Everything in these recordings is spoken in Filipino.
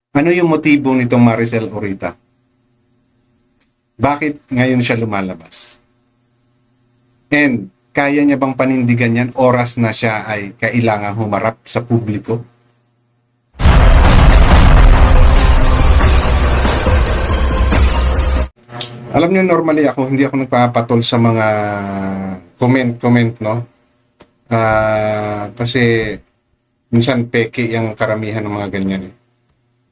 Ano yung motibo nitong Maricel Orita? Bakit ngayon siya lumalabas? And kaya niya bang panindigan yan oras na siya ay kailangang humarap sa publiko? Alam niyo, normally hindi ako nagpapatol sa mga comment, no? Kasi minsan peke yung karamihan ng mga ganyan eh.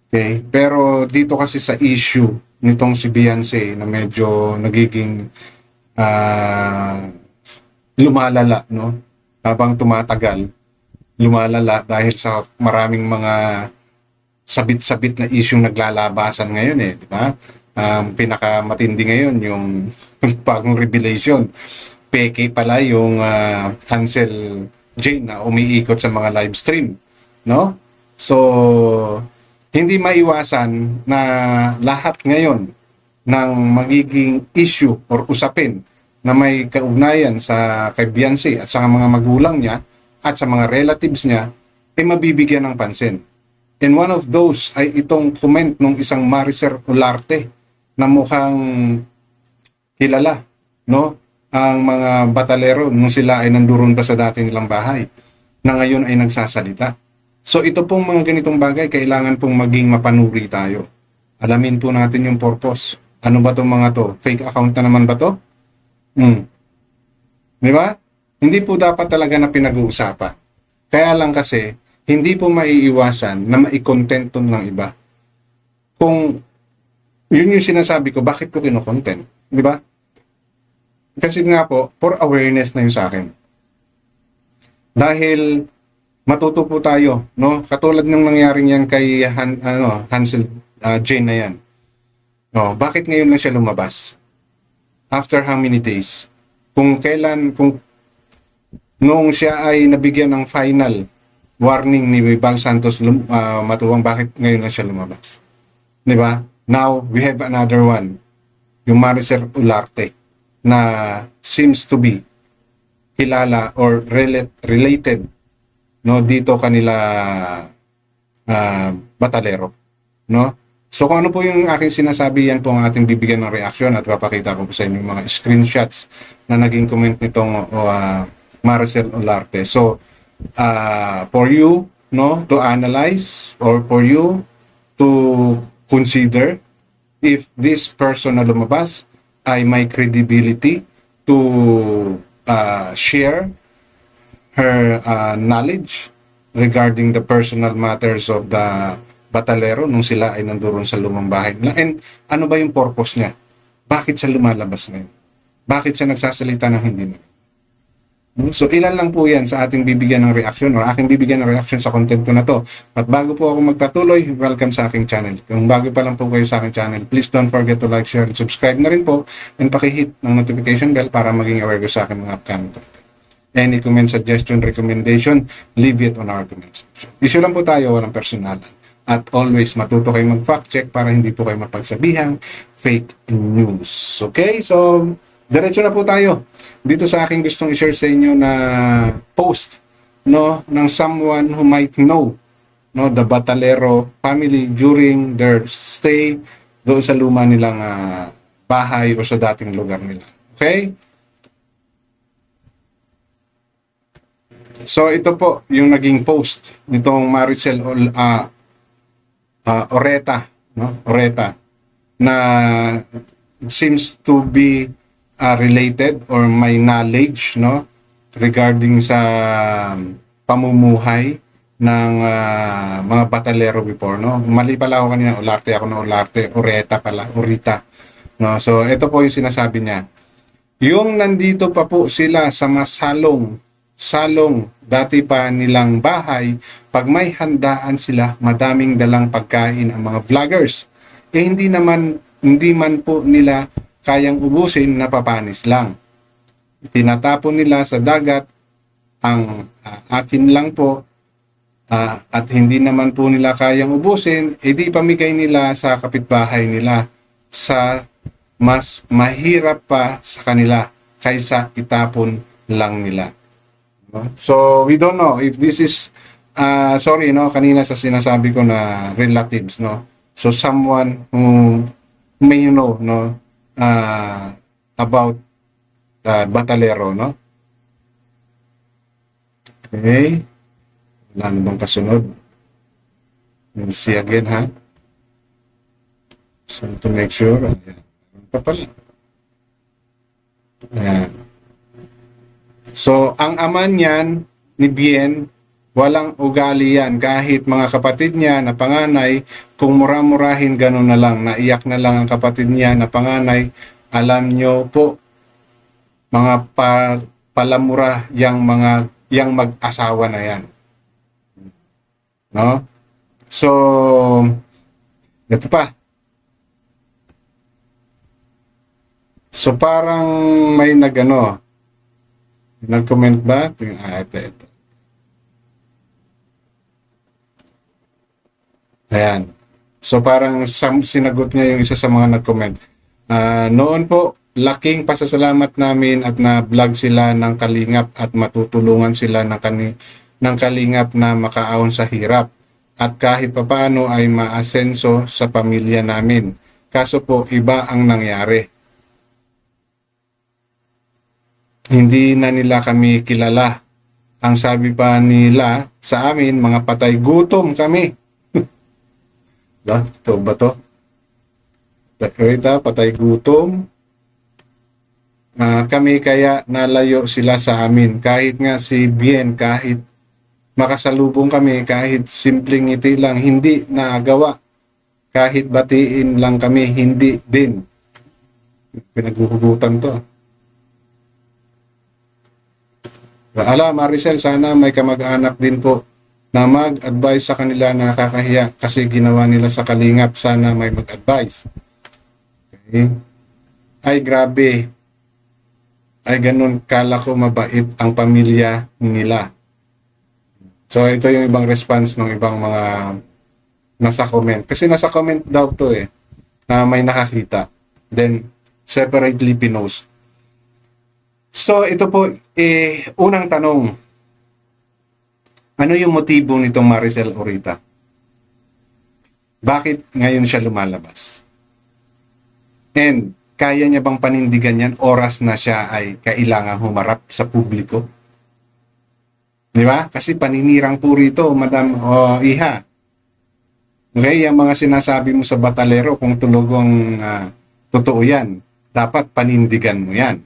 Okay? Pero dito kasi sa issue nitong si Beyonce na medyo nagiging lumalala, no? Habang tumatagal, lumalala dahil sa maraming mga sabit-sabit na issue naglalabasan ngayon eh, di ba? Pinakamatindi ngayon yung bagong revelation. Peke pala yung Hansel Jane na umiikot sa mga live stream, no? So, hindi maiwasan na lahat ngayon ng magiging issue or usapin na may kaugnayan sa kay Beyonce at sa mga magulang niya at sa mga relatives niya ay mabibigyan ng pansin. And one of those ay itong comment ng isang Maricel Olarte na mukhang kilala, no? Ang mga batalero nung sila ay nanduron pa sa dati nilang bahay na ngayon ay nagsasalita. So ito pong mga ganitong bagay kailangan pong maging mapanuri tayo. Alamin po natin yung purpose. Ano ba itong mga to? Fake account na naman ba to? Di ba? Hindi po dapat talaga na pinag-uusapan. Kaya lang kasi, hindi po maiiwasan na mai-content ng iba. Kung yun yung sinasabi ko, bakit ko kino-content? Di ba? Kasi nga po, for awareness na yun sa akin. Dahil matuto po tayo, no? Katulad ng nangyaring yan kay Hansel Jane na yan. No, bakit ngayon na siya lumabas? After how many days? Kung noong siya ay nabigyan ng final warning ni Bal Santos Matuwang, bakit ngayon na siya lumabas? Di ba? Now, we have another one. Yung Maricel Olarte na seems to be kilala or related, no, dito kanila batalero, no? So kung ano po yung aking sinasabi, yan po ang ating bibigyan ng reaksyon at papakita ko po sa inyo yung mga screenshots na naging comment nitong Maricel Olarte. So for you, no, to analyze or for you to consider if this person na lumabas ay may credibility to share her knowledge regarding the personal matters of the batalero nung sila ay nandoon sa lumang bahay. And ano ba yung purpose niya? Bakit siya lumalabas ngayon? Bakit siya nagsasalita ng hindi na? So ilan lang po yan sa ating bibigyan ng reaksyon o aking bibigyan ng reaksyon sa content ko na to. At bago po ako magpatuloy, welcome sa aking channel. Kung bago pa lang po kayo sa aking channel, please don't forget to like, share, and subscribe na rin po and pakihit ng notification bell para maging aware ko sa aking mga upcoming content. Any comment, suggestion, recommendation, leave it on our comment section. Issue lang po tayo, walang personalan. At always matuto kayo mag-fact check para hindi po kayo mapagsabihang fake news. Okay? So, diretso na po tayo dito sa aking gustong i-share sa inyo na post, no, ng someone who might know, no, the Batalero family during their stay doon sa luma nilang bahay o sa dating lugar nila. Okay? So ito po yung naging post nitong Maricel Oreta, no? Oreta na it seems to be related or may knowledge, no, regarding sa pamumuhay ng mga batalero before, no. Mali pala ako kanina, Olarte ako na Olarte, Oreta pala, Orita, no. So ito po yung sinasabi niya. Yung nandito pa po sila sa salong dati pa nilang bahay, pag may handaan sila, madaming dalang pagkain ang mga vloggers. Hindi man po nila kayang ubusin, napapanis lang. Tinatapon nila sa dagat, ang akin lang po, at hindi naman po nila kayang ubusin, edi pamigay nila sa kapitbahay nila sa mas mahirap pa sa kanila kaysa itapon lang nila. So we don't know if this is sorry, no, kanina sa sinasabi ko na relatives, no. So someone who may know, no, about Batalero, no. Okay. Wala na bang kasunod? We'll see again, ha. So to make sure, ayan. Meron pa pala. Ayan. So, ang ama niyan, ni Bien, walang ugali yan. Kahit mga kapatid niya na panganay, kung mura-murahin gano'n na lang, naiyak na lang ang kapatid niya na panganay, alam nyo po, mga palamura yang mag-asawa na yan. No? So, ito pa. So, parang may nag-comment ba? Ito. Ayan. So, parang sinagot niya yung isa sa mga nag-comment. Noon po, laking pasasalamat namin at na-vlog sila ng Kalingap at matutulungan sila ng Kalingap na makaahon sa hirap. At kahit papaano ay maasenso sa pamilya namin. Kaso po, iba ang nangyari. Hindi na nila kami kilala. Ang sabi pa nila sa amin, mga patay gutom kami. Ito ba to? Wait, patay gutom. Kami kaya nalayo sila sa amin. Kahit nga si Bien, kahit makasalubong kami, kahit simpleng ngiti lang, hindi nagawa. Kahit batiin lang kami, hindi din. Pinaghuhugutan to. Maricel, sana may kamag-anak din po na mag-advise sa kanila na nakakahiya kasi ginawa nila sa Kalingap. Sana may mag-advise. Okay. Ay, grabe. Ay, ganun, kala ko mabait ang pamilya nila. So, ito yung ibang response ng ibang mga nasa comment. Kasi nasa comment daw to na may nakakita. Then, separately pinost. So, ito po, unang tanong. Ano yung motibo nitong Maricel Orita? Bakit ngayon siya lumalabas? And, kaya niya bang panindigan yan oras na siya ay kailangang humarap sa publiko? Di ba? Kasi paninirang po rito, Madam Iha. Okay, yung mga sinasabi mo sa Batalero, kung tulogong totoo yan, dapat panindigan mo yan.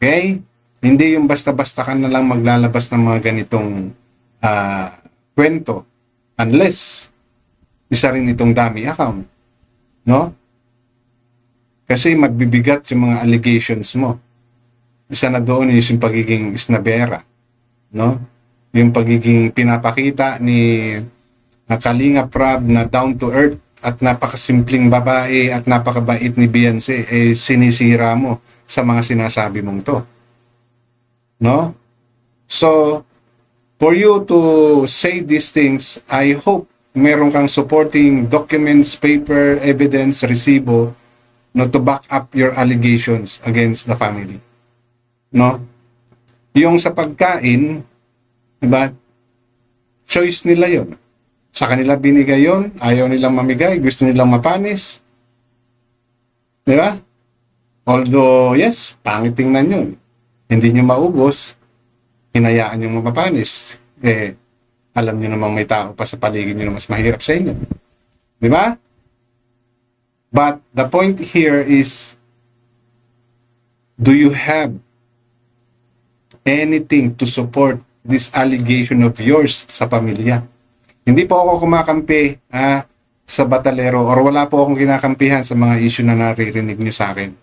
Okay? Hindi yung basta-basta ka na lang maglalabas ng mga ganitong kwento. Unless, isa rin itong dummy account. No? Kasi magbibigat yung mga allegations mo. Isa na doon is yung pagiging isnabera. No? Yung pagiging pinapakita ni Kalinga Prab na down to earth at napakasimpleng babae at napakabait ni Beyonce, sinisira mo sa mga sinasabi mong to. No? So, for you to say these things, I hope meron kang supporting documents, paper, evidence, resibo, no, to back up your allegations against the family. No? Yung sa pagkain, diba? Choice nila yon. Sa kanila binigay yon, ayaw nilang mamigay, gusto nilang mapanis. Diba? Although, yes, pangit tingnan yun. Hindi nyo maubos, hinayaan nyo mapapanis. Alam nyo namang may tao pa sa paligid nyo na mas mahirap sa inyo. Diba? But the point here is, do you have anything to support this allegation of yours sa pamilya? Hindi po ako kumakampi sa Batalero or wala po akong kinakampihan sa mga issue na naririnig nyo sa akin.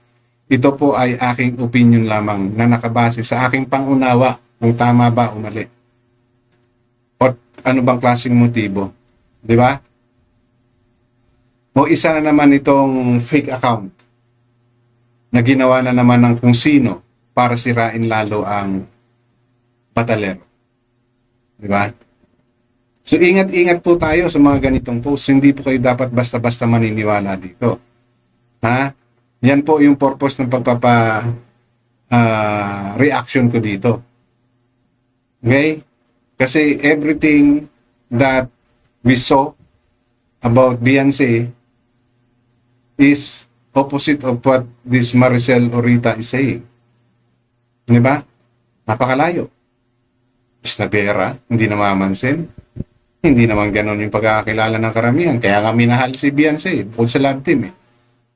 Ito po ay aking opinion lamang na nakabase sa aking pangunawa kung tama ba o mali. O ano bang klaseng motibo. Di ba? O isa na naman itong fake account na ginawa na naman ng kung sino para sirain lalo ang Batalero. Di ba? So ingat-ingat po tayo sa mga ganitong posts. Hindi po kayo dapat basta-basta maniniwala dito. Ha? Yan po yung purpose ng reaction ko dito. Okay? Kasi everything that we saw about Beyonce is opposite of what this Maricel Orita is saying. Di ba? Napakalayo. Isnabera, hindi namamansin. Hindi naman ganun yung pagkakakilala ng karamihan. Kaya nga minahal si Beyonce, bukod sa love team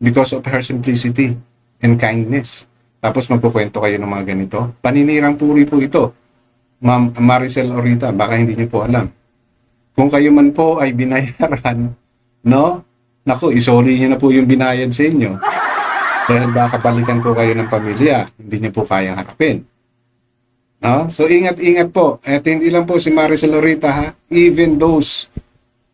because of her simplicity and kindness. Tapos magkukwento kayo ng mga ganito. Paninirang puri po ito. Ma'am Maricel Orita, baka hindi niyo po alam. Kung kayo man po ay binayaran, no? Naku, isoli niyo na po yung binayad sa inyo. Dahil baka balikan po kayo ng pamilya, hindi niyo po kayang harapin. No? So ingat-ingat po. At hindi lang po si Maricel Orita, ha? Even those,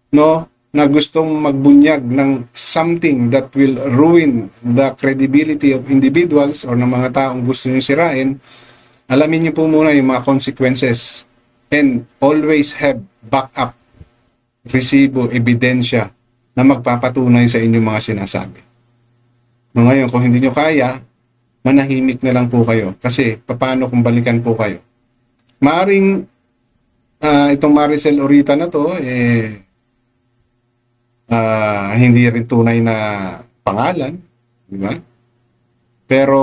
no, na gustong magbunyag ng something that will ruin the credibility of individuals or ng mga taong gusto niyo sirain, alamin niyo po muna yung mga consequences and always have backup, resibo, ebidensya na magpapatunay sa inyong mga sinasabi. No, ngayon, kung hindi niyo kaya, manahimik na lang po kayo. Kasi, paano kung balikan po kayo? Maaring, itong Maricel Orita na to, hindi rin tunay na pangalan. Di ba? Pero,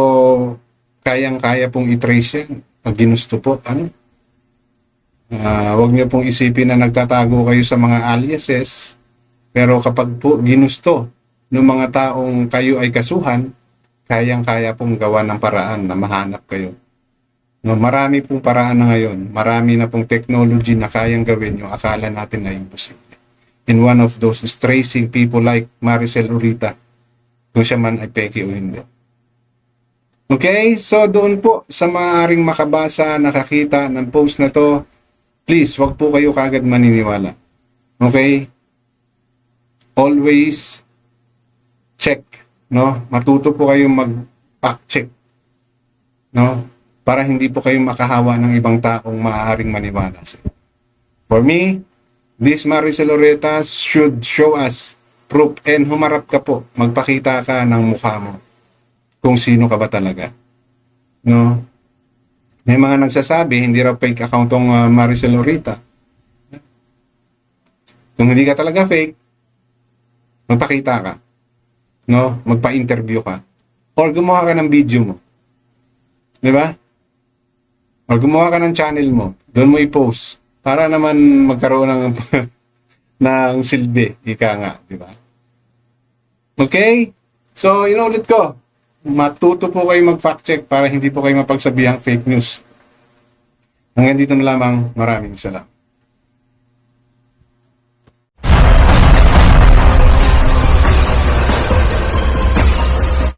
kayang-kaya pong i-trace yan. Pag ginusto po, huwag niyo pong isipin na nagtatago kayo sa mga aliases. Pero kapag po ginusto ng mga taong kayo ay kasuhan, kayang-kaya pong gawa ng paraan na mahanap kayo. No, marami pong paraan na ngayon. Marami na pong technology na kayang gawin yung akala natin na imposible. And one of those is tracing people like Maricel Orita, kung siya man ay peke o hindi. Okay? So doon po sa maaaring makabasa, nakakita ng post na to, please, wag po kayo kagad maniniwala. Okay? Always check, no? Matuto po kayong mag-fact check, no? Para hindi po kayo makahawa ng ibang taong maaaring maniwala sa inyo. For me, this Maricel Orita should show us proof and humarap ka po. Magpakita ka ng mukha mo kung sino ka ba talaga. No? May mga nagsasabi, hindi raw fake account tong Maricel Orita. Kung hindi ka talaga fake, magpakita ka. No? Magpa-interview ka. Or gumawa ka ng video mo. Di ba? Or gumawa ka ng channel mo. Doon mo i-post. Para naman magkaroon ng ng silbi. Ika nga. Di ba? Okay? So, inulit ko. Matuto po kayo mag-fact check para hindi po kayo mapagsabihang fake news. Hanggang dito na lamang. Maraming salamat.